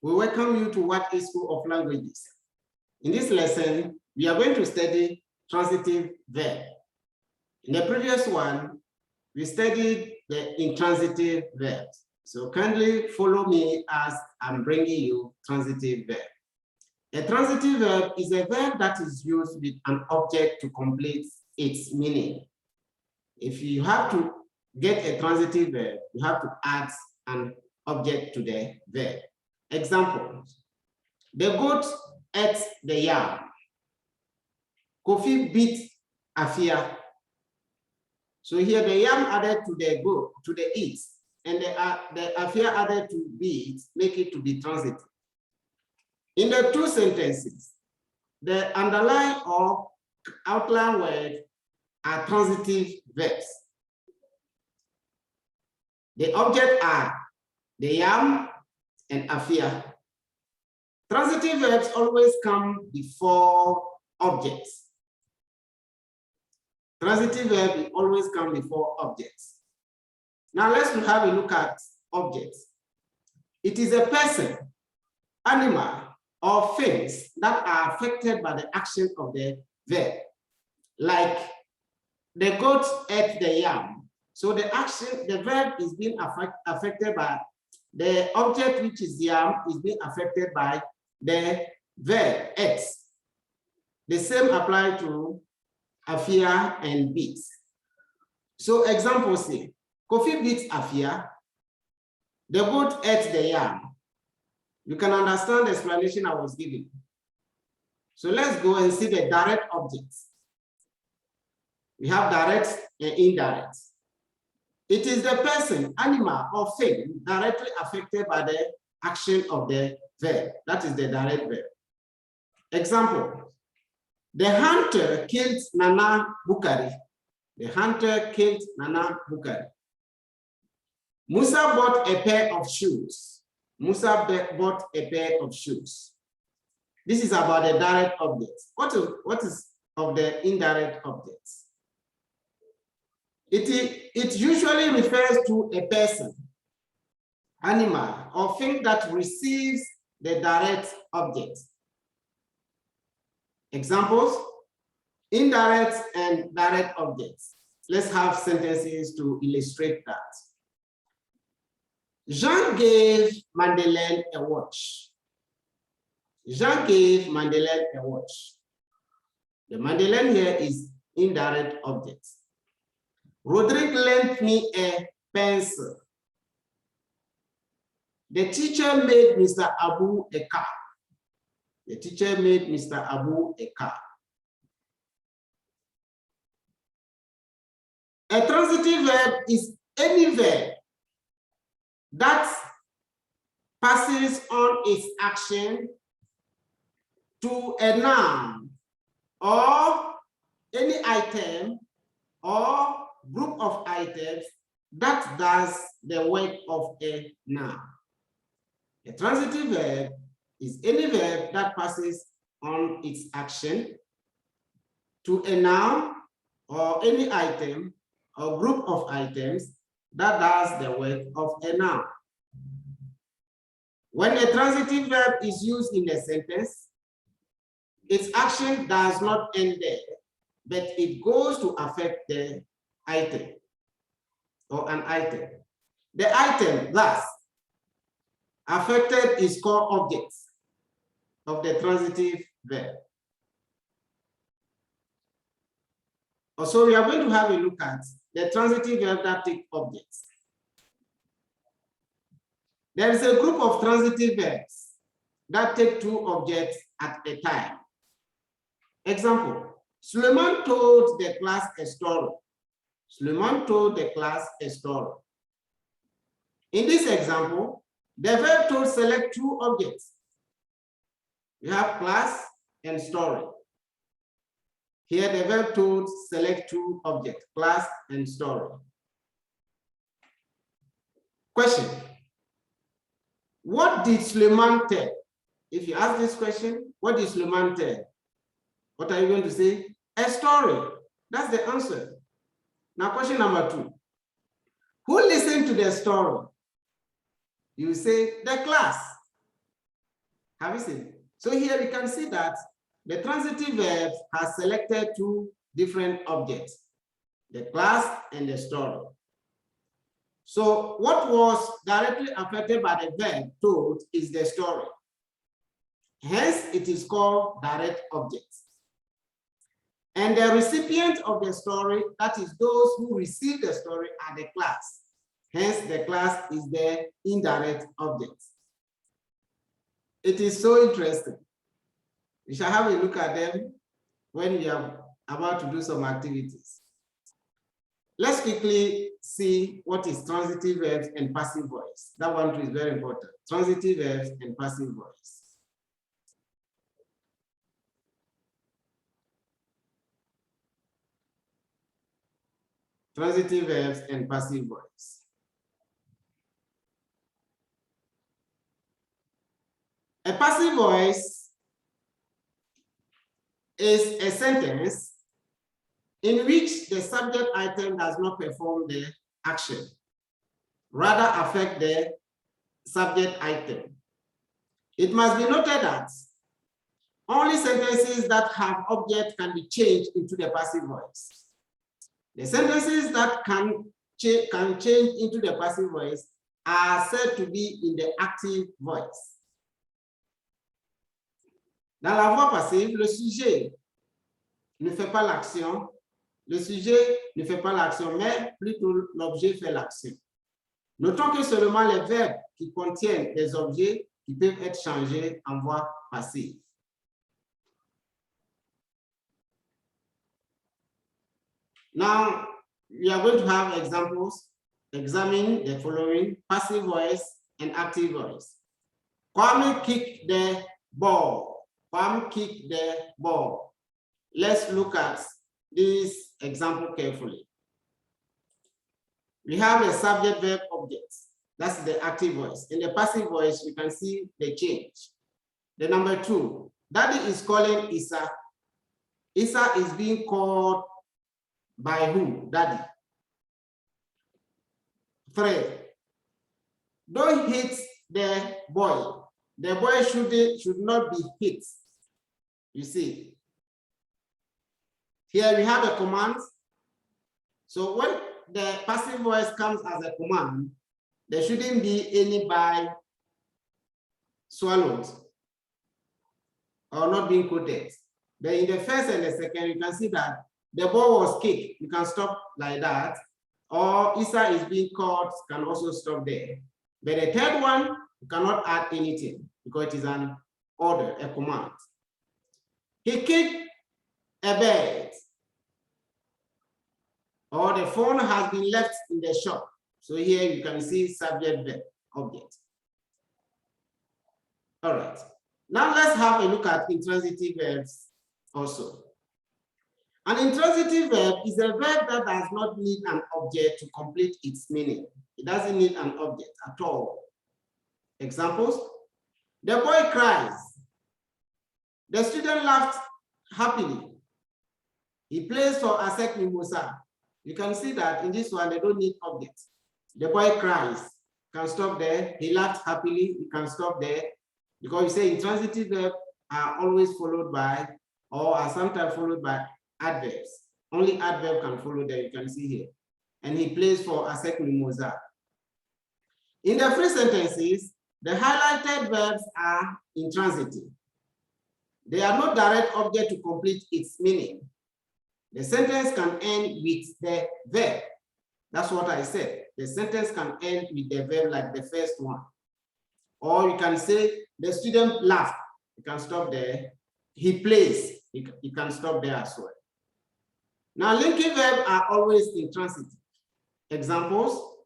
We welcome you to What is School of Languages. In this lesson, we are going to study transitive verb. In the previous one, we studied the intransitive verbs. So kindly follow me as I'm bringing you transitive verb. A transitive verb is a verb that is used with an object to complete its meaning. If you have to get a transitive verb, you have to add an object to the verb. Example, the goat ate the yam. Kofi beat Afia. So here the yam added to the goat, to the eat, and the Afia added to beat, make it to be transitive. In the two sentences, the underlying or outline words are transitive verbs. The objects are the yam and Afia. Transitive verbs always come before objects. Transitive verbs always come before objects. Now let's have a look at objects. It is a person, animal, or things that are affected by the action of the verb. Like the goat ate the yam. So the action, the verb is being affected by the object, which is yam, is being affected by the verb ate. The same apply to Afia and beat. So example say, Kofi beat Afia, the goat ate the yam. You can understand the explanation I was giving. So let's go and see the direct objects. We have direct and indirect. It is the person, animal, or thing directly affected by the action of the verb. That is the direct verb. Example, the hunter killed Nana Bukari. The hunter killed Nana Bukari. Musa bought a pair of shoes. Musa bought a pair of shoes. This is about the direct objects. What is of the indirect objects? It usually refers to a person, animal, or thing that receives the direct object. Examples, indirect and direct objects. Let's have sentences to illustrate that. Jean gave Madeleine a watch. Jean gave Madeleine a watch. The Madeleine here is indirect object. Rodrigue lent me a pencil. The teacher made Mr. Abu a car. The teacher made Mr. Abu a car. A transitive verb is any verb that passes on its action to a noun or any item or group of items that does the work of a noun. A transitive verb is any verb that passes on its action to a noun or any item or group of items that does the work of a noun. When a transitive verb is used in a sentence, its action does not end there, but it goes to affect the item or an item. The item, thus, affected is called object of the transitive verb. Also, we are going to have a look at the transitive verb that take objects. There is a group of transitive verbs that take two objects at a time. Example, Suleiman told the class a story. Suleiman told the class a story. In this example, the verb told select two objects. You have class and story. Here the verb told select two objects, class and story. Question. What did Suleiman tell? If you ask this question, what did Suleiman tell? What are you going to say? A story. That's the answer. Now question number 2. Who listened to the story? You say the class. Have you seen? So here we can see that the transitive verb has selected two different objects, the class and the story. So what was directly affected by the verb told is the story. Hence, it is called direct object. And the recipient of the story, that is those who receive the story, are the class. Hence, the class is the indirect object. It is so interesting. We shall have a look at them when we are about to do some activities. Let's quickly see what is transitive verbs and passive voice. That one too is very important. Transitive verbs and passive voice. Transitive verbs and passive voice. A passive voice is a sentence in which the subject item does not perform the action, rather affect the subject item. It must be noted that only sentences that have object can be changed into the passive voice. The sentences that can change into the passive voice are said to be in the active voice. Dans la voix passive, le sujet ne fait pas l'action. Le sujet ne fait pas l'action, mais plutôt l'objet fait l'action. Notons que seulement les verbes qui contiennent des objets qui peuvent être changés en voix passive. Now, we are going to have examples. Examine the following: passive voice and active voice. Kwame kicked the ball. Kwame kicked the ball. Let's look at this example carefully. We have a subject verb object. That's the active voice. In the passive voice, we can see the change. The number 2, Daddy is calling Isa. Isa is being called by who? Daddy. 3, don't hit the boy. The boy should not be hit. You see. Here we have a command. So when the passive voice comes as a command, there shouldn't be any by swallowed or not being quoted. But in the first and the second, you can see that the ball was kicked. You can stop like that. Or Isa is being caught, can also stop there. But the third one, you cannot add anything because it is an order, a command. He kicked a bird. Or the phone has been left in the shop. So here you can see subject verb object. All right. Now let's have a look at intransitive verbs also. An intransitive verb is a verb that does not need an object to complete its meaning. It doesn't need an object at all. Examples: the boy cries. The student laughed happily. He plays for Asek Mimosa. You can see that in this one, they don't need objects. The boy cries. You can stop there. He laughed happily. You can stop there. Because you say intransitive verbs are always followed by, or are sometimes followed by adverbs. Only adverb can follow there. You can see here. And he plays for Asek Mimosa. In the free sentences, the highlighted verbs are intransitive. They are not direct object to complete its meaning. The sentence can end with the verb. That's what I said. The sentence can end with the verb like the first one. Or you can say, the student laughed. You can stop there. He plays. You can stop there as well. Now, linking verbs are always intransitive. Examples: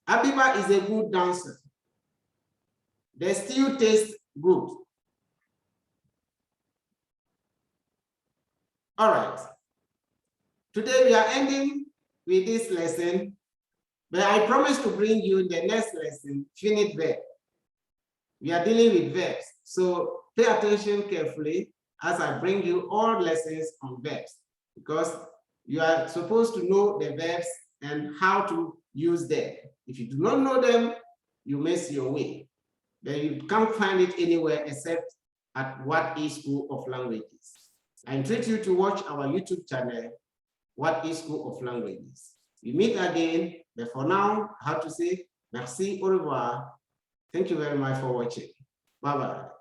Abiba is a good dancer. The stew tastes good. All right. Today we are ending with this lesson, but I promise to bring you in the next lesson finite verb. We are dealing with verbs, so pay attention carefully as I bring you all lessons on verbs, because you are supposed to know the verbs and how to use them. If you do not know them, you miss your way. but you can't find it anywhere except at What is School of Languages. I invite you to watch our YouTube channel, What is School of Languages. We meet again, but for now, I have to say, merci, au revoir. Thank you very much for watching. Bye-bye.